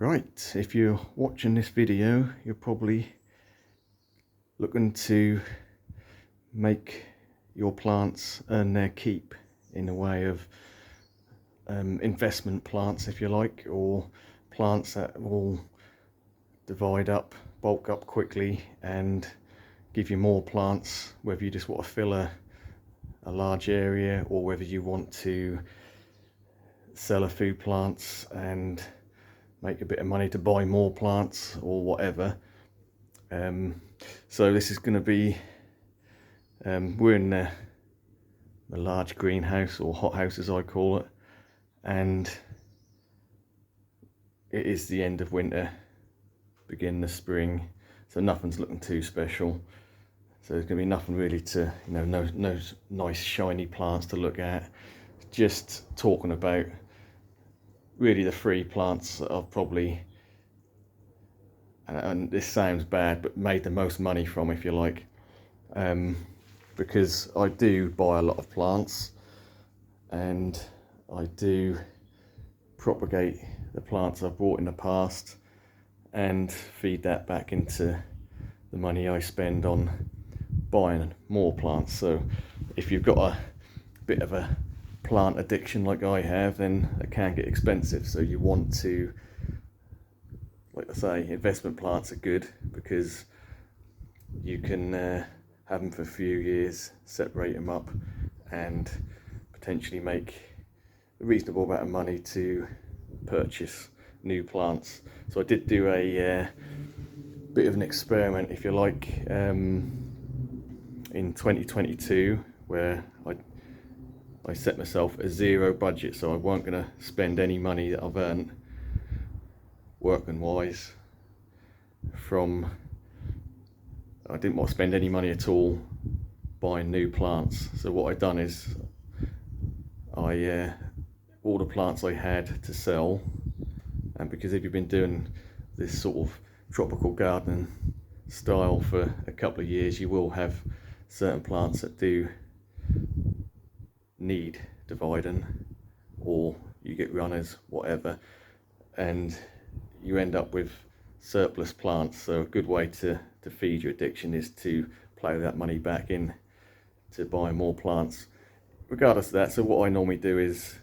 Right, if you're watching this video, you're probably looking to make your plants earn their keep in a way of investment plants, if you like, or plants that will divide up, bulk up quickly and give you more plants, whether you just want to fill a large area or whether you want to sell a few plants and make a bit of money to buy more plants or whatever. So this is going to be, we're in the large greenhouse, or hothouse as I call it, and it is the end of winter, begin the spring, so nothing's looking too special. So there's going to be nothing really to, no nice shiny plants to look at. Just talking about really the three plants that I've probably, and this sounds bad, but made the most money from, if you like, because I do buy a lot of plants and I do propagate the plants I've bought in the past and feed that back into the money I spend on buying more plants. So if you've got a bit of a plant addiction like I have, then it can get expensive. So you want to, like I say, investment plants are good because you can have them for a few years, separate them up and potentially make a reasonable amount of money to purchase new plants. So I did do a bit of an experiment, if you like, in 2022, where I set myself a zero budget, so I weren't going to spend any money that I've earned working wise I didn't want to spend any money at all buying new plants. So what I've done is all the plants I had to sell, and because if you've been doing this sort of tropical gardening style for a couple of years, you will have certain plants that do need dividing, or you get runners, whatever, and you end up with surplus plants. So a good way to feed your addiction is to plow that money back in to buy more plants regardless of that. So what I normally do is,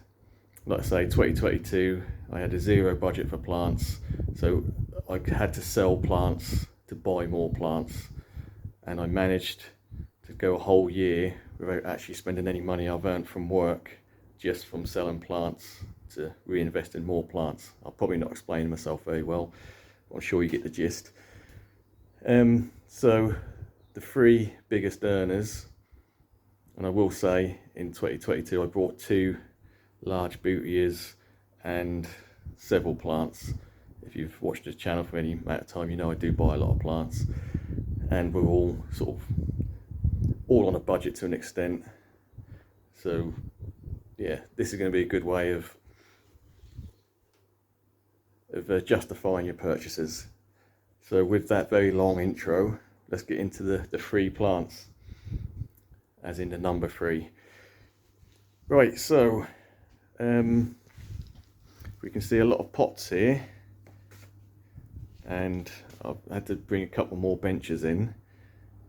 like I say, 2022 I had a zero budget for plants, so I had to sell plants to buy more plants, and I managed to go a whole year without actually spending any money I've earned from work, just from selling plants to reinvest in more plants. I'll probably not explain myself very well, but I'm sure you get the gist. So the three biggest earners, and I will say in 2022 I bought 2 large bootias and several plants. If you've watched the channel for any amount of time, you know I do buy a lot of plants, and we're all sort of all on a budget to an extent. So yeah, this is going to be a good way of justifying your purchases. So with that very long intro, let's get into the 3 plants, as in the number 3. Right, so we can see a lot of pots here, and I've had to bring a couple more benches in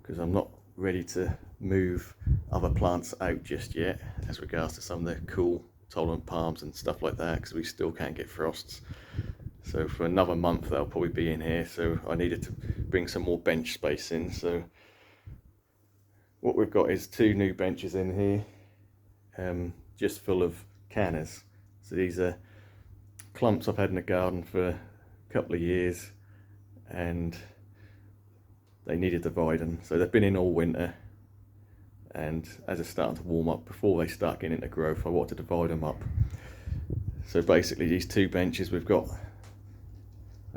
because I'm not ready to move other plants out just yet, as regards to some of the cool tolerant palms and stuff like that, because we still can't get frosts. So for another month they'll probably be in here, so I needed to bring some more bench space in. So what we've got is 2 new benches in here, just full of cannas. So these are clumps I've had in the garden for a couple of years and they needed dividing. So they've been in all winter, and as it's starting to warm up, before they start getting into growth, I want to divide them up. So basically these 2 benches, I've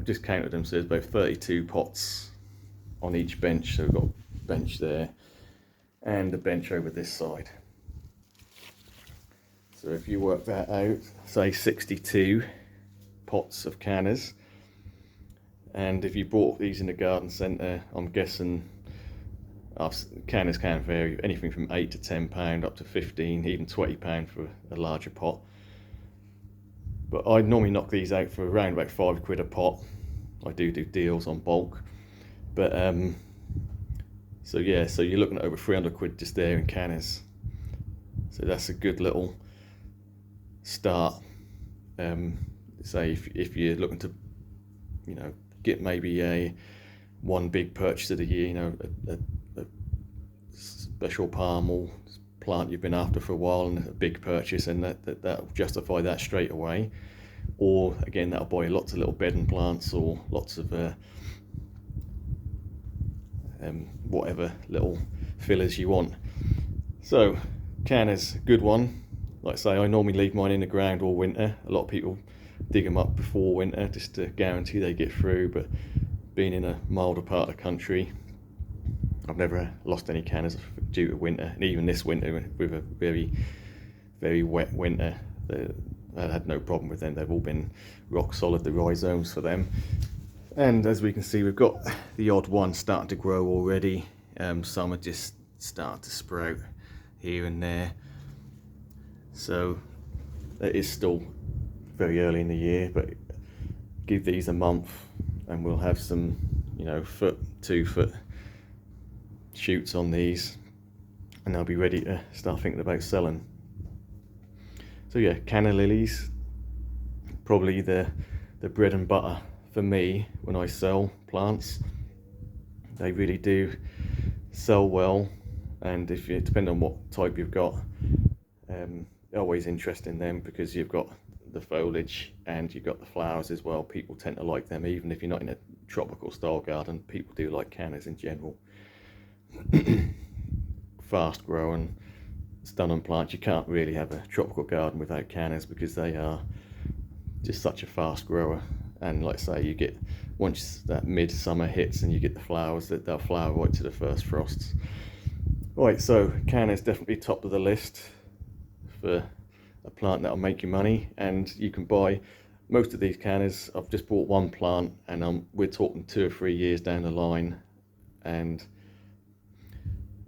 just counted them, so there's about 32 pots on each bench. So we've got a bench there and a bench over this side. So if you work that out, say 62 pots of cannas, and if you bought these in the garden centre, I'm guessing cannas can vary, anything from £8 to £10 up to £15, even £20 for a larger pot. But I normally knock these out for around about £5 a pot. I do deals on bulk, but so yeah, so you're looking at over £300 just there in cannas. So that's a good little start. Say if you're looking to, you know, get maybe one big purchase of the year, you know, a special palm or plant you've been after for a while, and a big purchase, and that'll justify that straight away. Or again, that'll buy lots of little bedding plants or lots of whatever little fillers you want. So cannas, good one. Like I say, I normally leave mine in the ground all winter. A lot of people dig them up before winter just to guarantee they get through, but being in a milder part of the country, I've never lost any cannas due to winter. And even this winter, with a very, very wet winter, I had no problem with them. They've all been rock solid, the rhizomes for them. And as we can see, we've got the odd one starting to grow already. Some are just starting to sprout here and there. So it is still very early in the year, but give these a month and we'll have some, you know, 2 foot shoots on these, and they'll be ready to start thinking about selling. So yeah, canna lilies, probably the bread and butter for me when I sell plants. They really do sell well, and if you depend on what type you've got, always interested in them because you've got the foliage and you've got the flowers as well. People tend to like them, even if you're not in a tropical style garden. People do like cannas in general. Fast growing, stunning plants. You can't really have a tropical garden without cannas because they are just such a fast grower. And like I say, you get, once that midsummer hits and you get the flowers, that they'll flower right to the first frosts. Right, so cannas definitely top of the list for a plant that'll make you money. And you can buy most of these cannas. I've just bought one plant, and we're talking 2 or 3 years down the line, and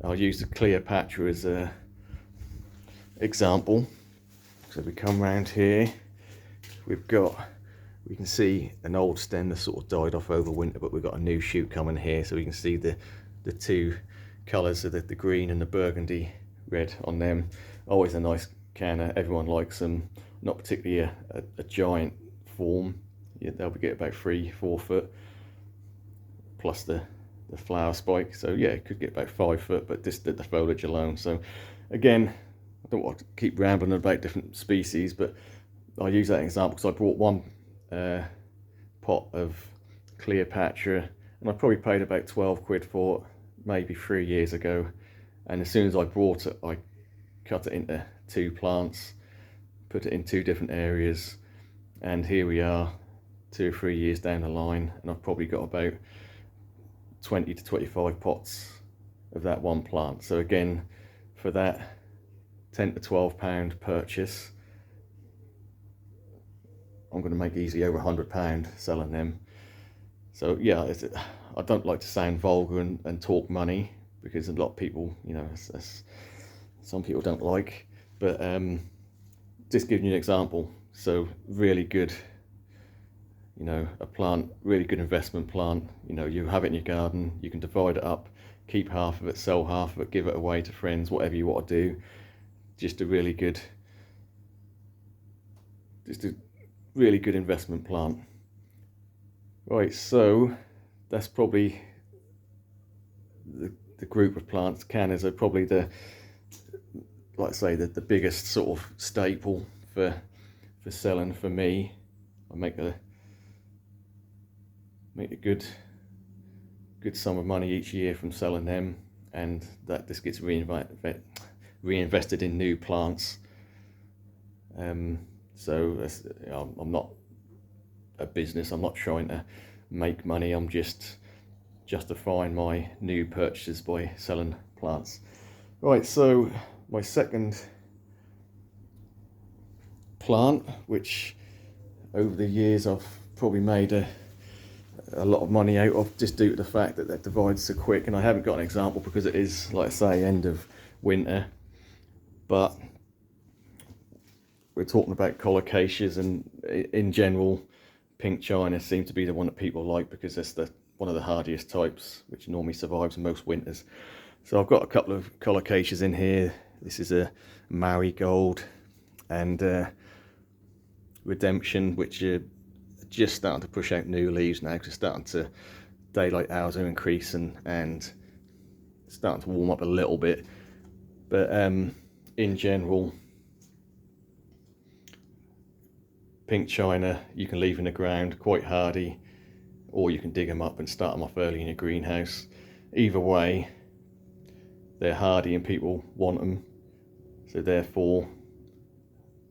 I'll use the Cleopatra as a example. So we come round here, we can see an old stem that sort of died off over winter, but we've got a new shoot coming here, so we can see the 2 colours of the green and the burgundy red on them. Always a nice canna, everyone likes them. Not particularly a giant form. Yeah, they'll be getting about 3-4 foot plus the flower spike. So yeah, it could get about 5 foot, but just the foliage alone. So again, I don't want to keep rambling about different species, but I use that example because I brought one pot of Cleopatra, and I probably paid about £12 for it maybe 3 years ago. And as soon as I brought it, I cut it into 2 plants, put it in 2 different areas, and here we are 2 or 3 years down the line, and I've probably got about 20 to 25 pots of that one plant. So again, for that £10 to £12 purchase, I'm going to make easily over £100 selling them. So yeah, I don't like to sound vulgar and talk money, because a lot of people, you know, some people don't like, but just giving you an example. So really good, you know, a plant, really good investment plant. You know, you have it in your garden, you can divide it up, keep half of it, sell half of it, give it away to friends, whatever you want to do. Just a really good investment plant. Right, so that's probably the group of plants. Cannas are probably like I say, the biggest sort of staple for selling for me. I make a good sum of money each year from selling them, and that just gets reinvested in new plants. So I'm not a business, I'm not trying to make money, I'm just justifying my new purchases by selling plants. Right, so my second plant, which over the years I've probably made a lot of money out of, just due to the fact that divides so quick, and I haven't got an example because it is, like I say, end of winter, but we're talking about colocaceas, and in general, pink china seems to be the one that people like because it's one of the hardiest types, which normally survives most winters. So I've got a couple of colocaceas in here. This is a marigold and redemption, which are just starting to push out new leaves now because it's starting to, daylight hours are increasing and starting to warm up a little bit. But in general, pink china you can leave in the ground, quite hardy, or you can dig them up and start them off early in your greenhouse. Either way, they're hardy and people want them, so therefore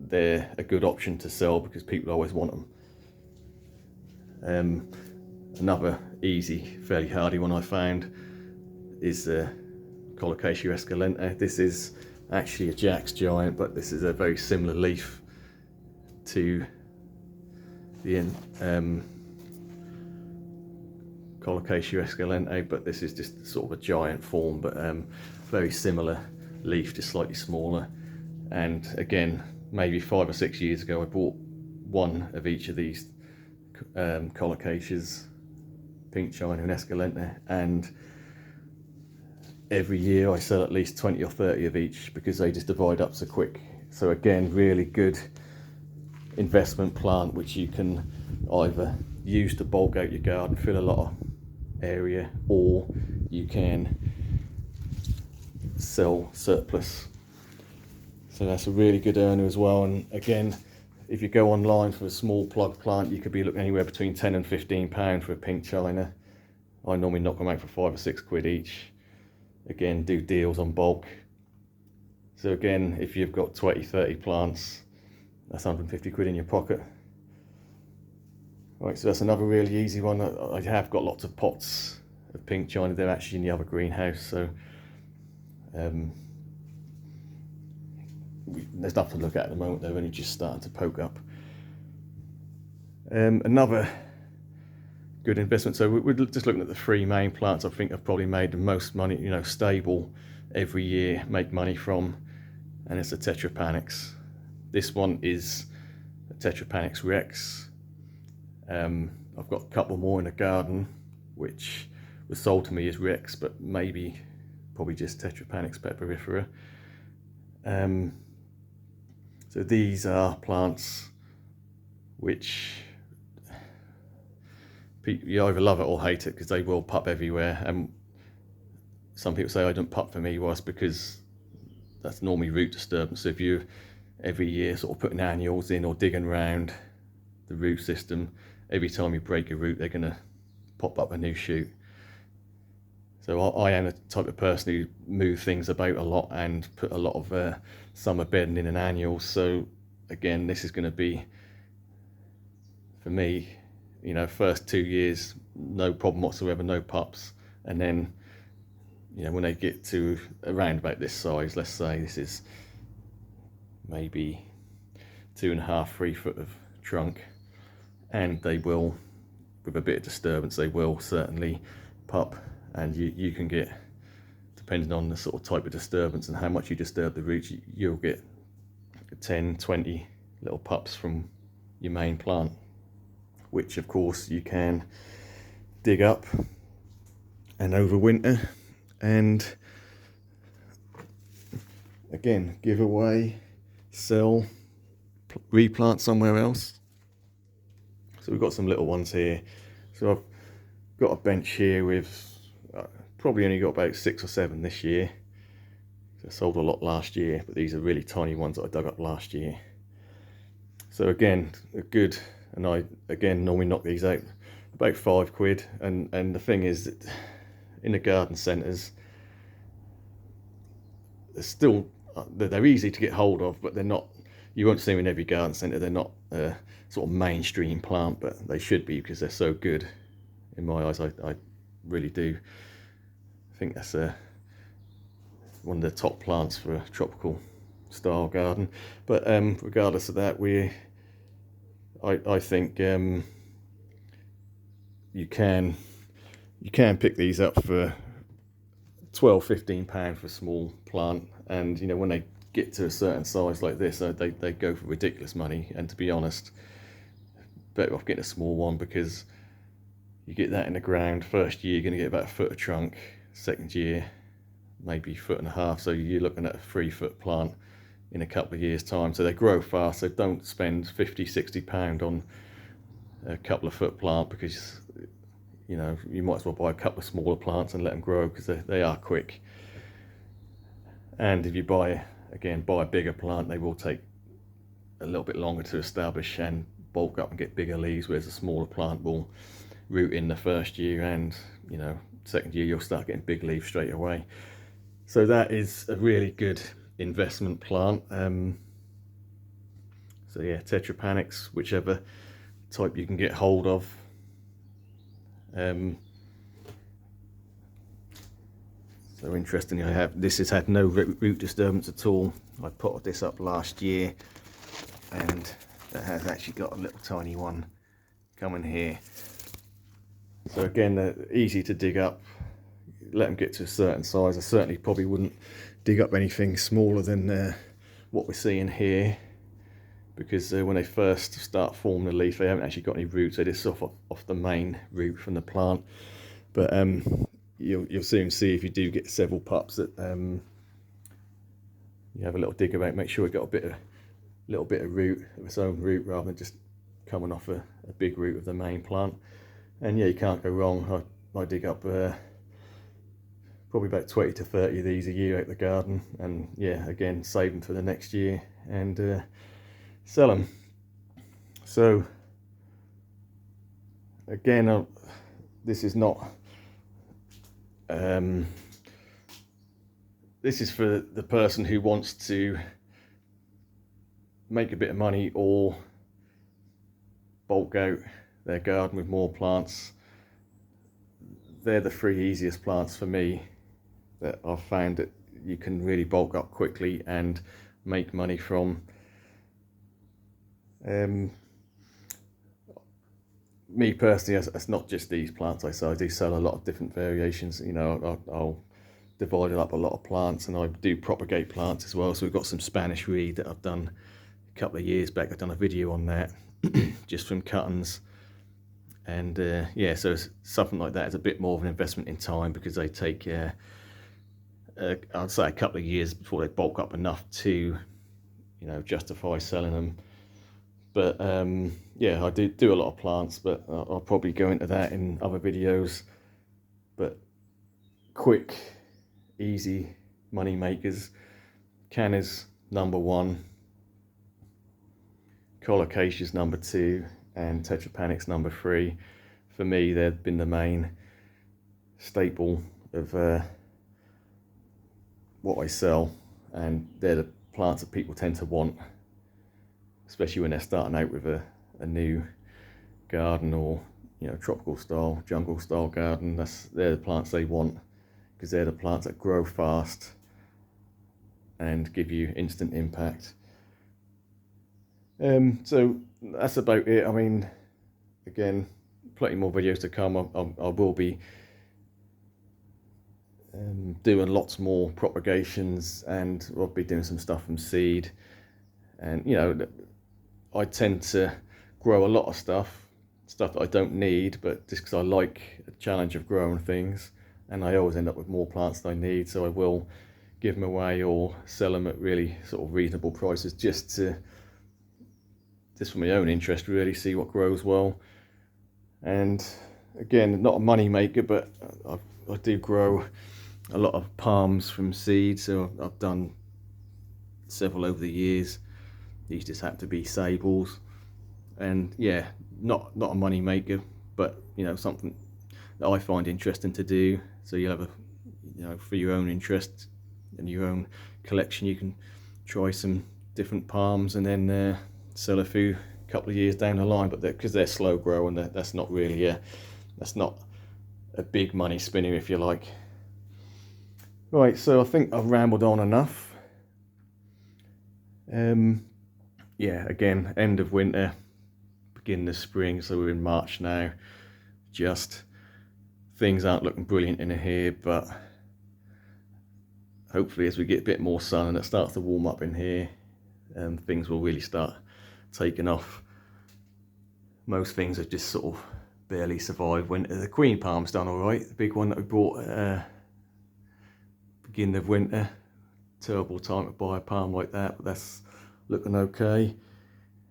they're a good option to sell because people always want them. Another easy, fairly hardy one I found is Colocasia esculenta. This is actually a Jack's Giant, but this is a very similar leaf to the Colocasia esculenta, but this is just sort of a giant form, but very similar leaf, just slightly smaller. And again, maybe 5 or 6 years ago, I bought one of each of these Colocaceas, pink china and esculenta, and every year I sell at least 20 or 30 of each because they just divide up so quick. So again, really good investment plant which you can either use to bulk out your garden, fill a lot of area, or you can sell surplus. So that's a really good earner as well. And again, if you go online for a small plug plant, you could be looking anywhere between £10 and £15 for a pink china. I normally knock them out for £5 or £6 each. Again, do deals on bulk. So again, if you've got 20-30 plants, that's £150 in your pocket. Right, so that's another really easy one. I have got lots of pots of pink china. They're actually in the other greenhouse, so there's nothing to look at the moment. They're only just starting to poke up. Another good investment. So we're just looking at the 3 main plants I think I've probably made the most money, you know, stable every year, make money from, and it's a Tetrapanax. This one is a Tetrapanax Rex. I've got a couple more in the garden which was sold to me as Rex, but probably just Tetrapanax peperifera. So these are plants which you either love it or hate it because they will pup everywhere. And some people say I don't pup for me, well, it's because that's normally root disturbance. So if you every year sort of putting annuals in or digging around the root system, every time you break a root they're going to pop up a new shoot. So I am the type of person who move things about a lot and put a lot of summer bedding in an annual. So again, this is going to be, for me, you know, first 2 years, no problem whatsoever, no pups. And then, you know, when they get to around about this size, let's say this is maybe 2.5, 3 foot of trunk, and they will, with a bit of disturbance, they will certainly pup. And you can get, depending on the sort of type of disturbance and how much you disturb the roots, you'll get 10, 20 little pups from your main plant, which of course you can dig up and overwinter and again give away, sell, replant somewhere else. So we've got some little ones here. So I've got a bench here with probably only got about 6 or 7 this year. So I sold a lot last year, but these are really tiny ones that I dug up last year. So again, a good, and I again normally knock these out about £5. And the thing is that in the garden centres, they're easy to get hold of, but they're not, you won't see them in every garden centre. They're not a sort of mainstream plant, but they should be because they're so good in my eyes. I really do. I think that's one of the top plants for a tropical style garden. But regardless of that, I think you can pick these up for £12, £15 for a small plant, and you know, when they get to a certain size like this, they go for ridiculous money. And to be honest, better off getting a small one, because you get that in the ground, first year you're going to get about a foot of trunk, second year maybe a foot and a half, so you're looking at a 3-foot plant in a couple of years time. So they grow fast, so don't spend 50-60 pound on a couple of foot plant, because you know, you might as well buy a couple of smaller plants and let them grow, because they are quick. And if you buy a bigger plant, they will take a little bit longer to establish and bulk up and get bigger leaves, whereas a smaller plant will root in the first year, and you know, second year you'll start getting big leaves straight away. So that is a really good investment plant. So yeah, Tetra Panax, whichever type you can get hold of. So interestingly, this has had no root disturbance at all. I potted this up last year, and that has actually got a little tiny one coming here. So again, they're easy to dig up. Let them get to a certain size. I certainly probably wouldn't dig up anything smaller than what we're seeing here, because when they first start forming the leaf, they haven't actually got any roots. They just off the main root from the plant. But you'll soon see, if you do get several pups, that you have a little dig about, make sure it got a little bit of root of its own root, rather than just coming off a big root of the main plant. And yeah, you can't go wrong. I dig up probably about 20 to 30 of these a year out the garden, and yeah, again, save them for the next year and sell them. So again, this is not this is for the person who wants to make a bit of money or bulk out their garden with more plants. They're the 3 easiest plants for me that I've found that you can really bulk up quickly and make money from. Me personally, it's not just these plants I sell. I do sell a lot of different variations. You know, I'll divide it up a lot of plants, and I do propagate plants as well. So we've got some Spanish reed that I've done a couple of years back. I've done a video on that just from cuttings. And yeah, so something like that is a bit more of an investment in time, because they take I'd say a couple of years before they bulk up enough to, you know, justify selling them. But yeah, I do a lot of plants, but I'll probably go into that in other videos. But quick, easy money makers: Canna's #1, Colocacea's #2, and Tetra Panax #3. For me, they've been the main staple of what I sell, and they're the plants that people tend to want, especially when they're starting out with a new garden, or you know, tropical style, jungle style garden. They're the plants they want, because they're the plants that grow fast and give you instant impact. So that's about it. I mean, again, plenty more videos to come. I will be doing lots more propagations, and I'll be doing some stuff from seed. And you know, I tend to grow a lot of stuff that I don't need, but just because I like the challenge of growing things, and I always end up with more plants than I need, so I will give them away or sell them at really sort of reasonable prices, just for my own interest, really, see what grows well. And again, not a money maker, but I do grow a lot of palms from seed, so I've done several over the years. These just happen to be sables, and yeah, not a money maker, but you know, something that I find interesting to do. So you have you know, for your own interest and your own collection, you can try some different palms and then sell a few couple of years down the line. But because they're slow growing, that's not really that's not a big money spinner, if you like. Right, so I think I've rambled on enough. Yeah, again, end of winter, beginning of spring, so we're in March now. Just things aren't looking brilliant in here, but hopefully as we get a bit more sun and it starts to warm up in here, things will really start taking off. Most things have just sort of barely survived winter. The queen palm's done all right. The big one that we bought beginning of winter. Terrible time to buy a palm like that, but that's looking okay.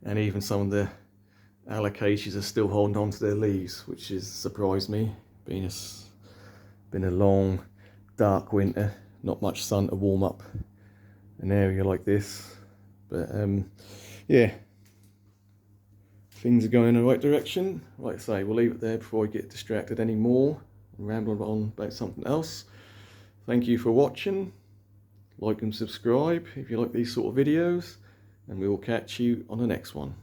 And even some of the alocasias are still holding on to their leaves, which has surprised me. Been a long, dark winter, not much sun to warm up an area like this. But yeah, things are going in the right direction. Like I say, we'll leave it there before I get distracted anymore and ramble on about something else. Thank you for watching. Like and subscribe if you like these sort of videos, and we will catch you on the next one.